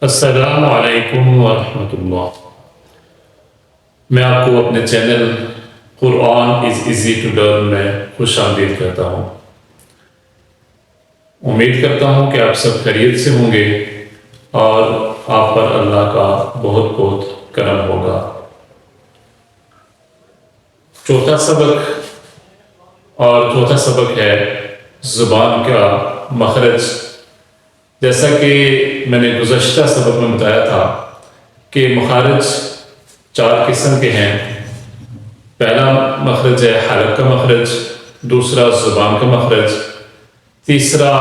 السلام علیکم ورحمۃ اللہ۔ میں آپ کو اپنے channel Quran is easy to learn میں خوش آمدید کہتا ہوں۔ امید کرتا ہوں کہ آپ سب خیریت سے ہوں گے اور آپ پر اللہ کا بہت بہت کرم ہوگا۔ چوتھا سبق ہے زبان کا مخرج۔ جیسا کہ میں نے گزشتہ سبق میں بتایا تھا کہ مخارج 4 قسم کے ہیں۔ پہلا مخرج ہے حلق کا مخرج، دوسرا زبان کا مخرج، تیسرا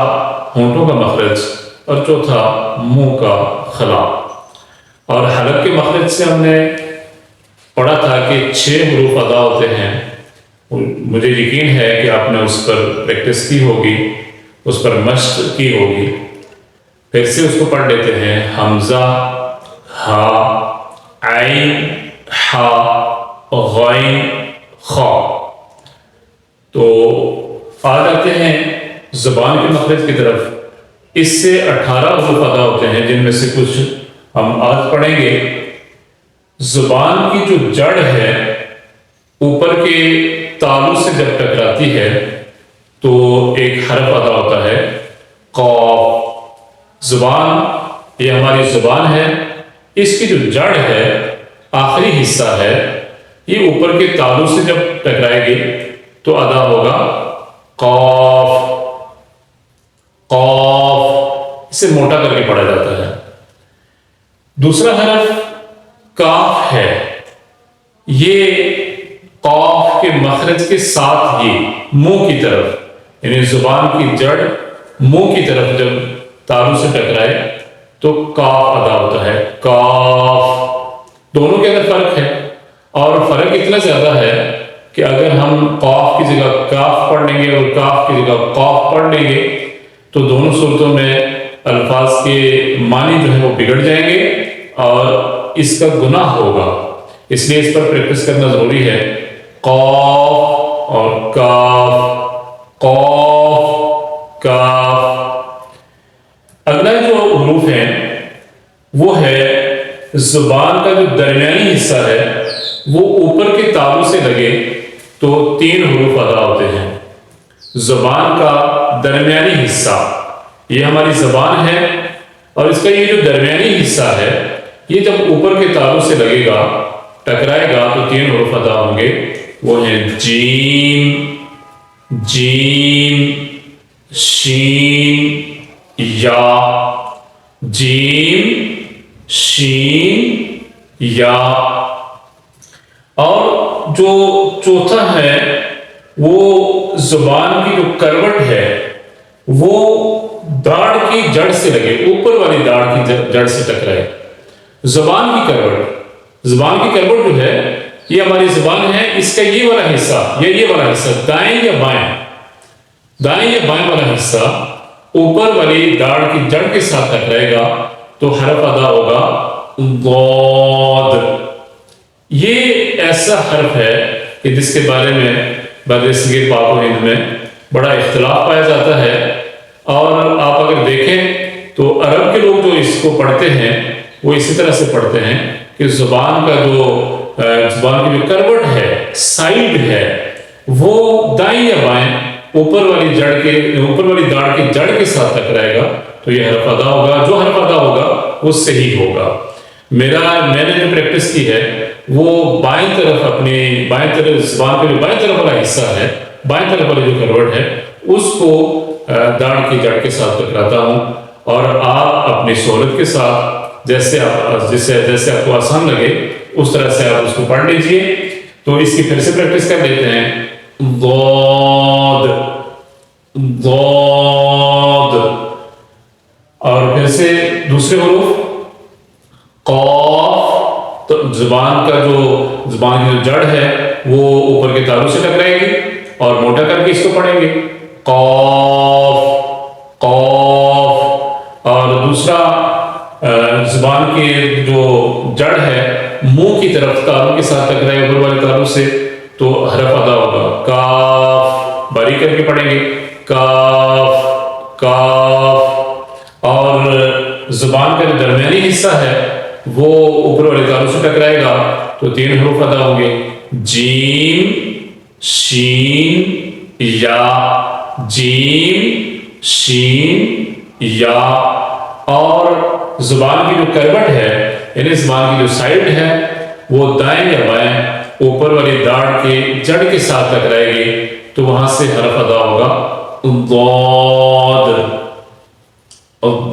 ہونٹوں کا مخرج اور چوتھا منہ کا خلا۔ اور حلق کے مخرج سے ہم نے پڑھا تھا کہ 6 حروف ادا ہوتے ہیں۔ مجھے یقین ہے کہ آپ نے اس پر پریکٹس کی ہوگی، اس پر مشق کی ہوگی۔ پھر سے اس کو پڑھ لیتے ہیں۔ حمزہ، ہا، عین، حا، غین، خا۔ تو آ جاتے ہیں زبان کے مخرج کی طرف۔ اس سے 18 حروف ادا ہوتے ہیں، جن میں سے کچھ ہم آج پڑھیں گے۔ زبان کی جو جڑ ہے اوپر کے تالو سے جب ٹکراتی ہے تو ایک حرف ادا ہوتا ہے قاف۔ زبان، یہ ہماری زبان ہے، اس کی جو جڑ ہے، آخری حصہ ہے، یہ اوپر کے تالو سے جب ٹکرائے گی تو ادا ہوگا قاف۔ قاف اسے موٹا کر کے پڑھا جاتا ہے۔ دوسرا حرف کاف ہے۔ یہ قاف کے مخرج کے ساتھ ہی منہ کی طرف، یعنی زبان کی جڑ منہ کی طرف جب تالو سے ٹکرائے تو کاف ادا ہوتا ہے، کاف۔ دونوں کے اندر فرق ہے، اور فرق اتنا زیادہ ہے کہ اگر ہم قاف کی جگہ کاف پڑھ لیں گے اور کاف کی جگہ قاف پڑھ لیں گے تو دونوں صورتوں میں الفاظ کے معنی جو ہے وہ بگڑ جائیں گے اور اس کا گناہ ہوگا۔ اس لیے اس پر پریکٹس کرنا ضروری ہے۔ قاف اور کاف، قاف، کاف۔ اگلا جو حروف ہیں وہ ہے زبان کا جو درمیانی حصہ ہے، وہ اوپر کے تالو سے لگے تو 3 حروف ادا ہوتے ہیں۔ زبان کا درمیانی حصہ، یہ ہماری زبان ہے، اور اس کا یہ جو درمیانی حصہ ہے، یہ جب اوپر کے تالو سے لگے گا، ٹکرائے گا تو 3 حروف ادا ہوں گے۔ وہ ہیں جیم، جیم، شین، یا۔ جیم، شین، یا۔ اور جو چوتھا ہے وہ زبان کی جو کروٹ ہے وہ داڑھ کی جڑ سے لگے، اوپر والی داڑھ کی جڑ سے ٹکرائے۔ زبان کی کروٹ جو ہے یہ ہماری زبان ہے، اس کا یہ والا حصہ یا یہ والا حصہ، دائیں یا بائیں والا حصہ اوپر والی داڑھ کی جڑ کے ساتھ ٹکرائے گا تو حرف ادا ہوگا ضاد۔ یہ ایسا حرف ہے کہ جس کے بارے میں برصغیر پاک و ہند میں بڑا اختلاف پایا جاتا ہے، اور آپ اگر دیکھیں تو عرب کے لوگ جو اس کو پڑھتے ہیں وہ اسی طرح سے پڑھتے ہیں کہ زبان کی جو کروٹ ہے، سائیڈ ہے، وہ دائیں یا بائیں اوپر والی داڑھ کی جڑ کے ساتھ ٹکرائے گا تو یہ حرف ادا ہوگا۔ جو حرف ادا ہوگا وہ صحیح ہوگا۔ میں نے جو پریکٹس کی ہے وہ بائیں طرف زبان کا جو بائیں طرف والا حصہ ہے، بائیں طرف والی جو کروٹ ہے، اس کو داڑھ کی جڑ کے ساتھ ٹکراتا ہوں، اور آپ اپنی سہولت کے ساتھ جیسے آپ کو آسان لگے اس طرح سے آپ اس کو پڑھ لیجئے۔ تو اس کی پھر سے پریکٹس کر لیتے ہیں۔ ضاد، ضاد، اور پھر سے دوسرے حروف قاف۔ تو زبان کی جو جڑ ہے وہ اوپر کے تالو سے ٹکرائے گی اور موٹا کر کے اس کو پڑھیں گے، قاف، قاف۔ اور دوسرا زبان کی جو جڑ ہے منہ کی طرف تالو کے ساتھ ٹکرائے اوپر والے تالو سے تو حرف ادا ہوگا کاف۔ باریک کر کے پڑھیں گے، کاف، کاف۔ اور زبان کا جو درمیانی حصہ ہے وہ اوپر والے تالوں سے ٹکرائے گا تو 3 حروف ادا ہوں گے، جیم شین یا، جیم شین یا۔ اور زبان کی جو کروٹ ہے یعنی زبان کی جو سائڈ ہے وہ دائیں یا بائیں اوپر والی داڑ کے جڑ کے ساتھ ٹکرائے گی تو وہاں سے حرف ادا ہوگا ضاد،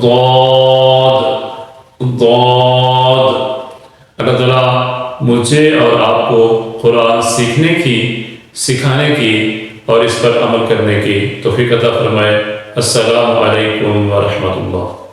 ضاد، ضاد۔ اللہ تعالیٰ مجھے اور آپ کو قرآن سیکھنے کی، سکھانے کی اور اس پر عمل کرنے کی توفیق عطا فرمائے۔ السلام علیکم ورحمۃ اللہ۔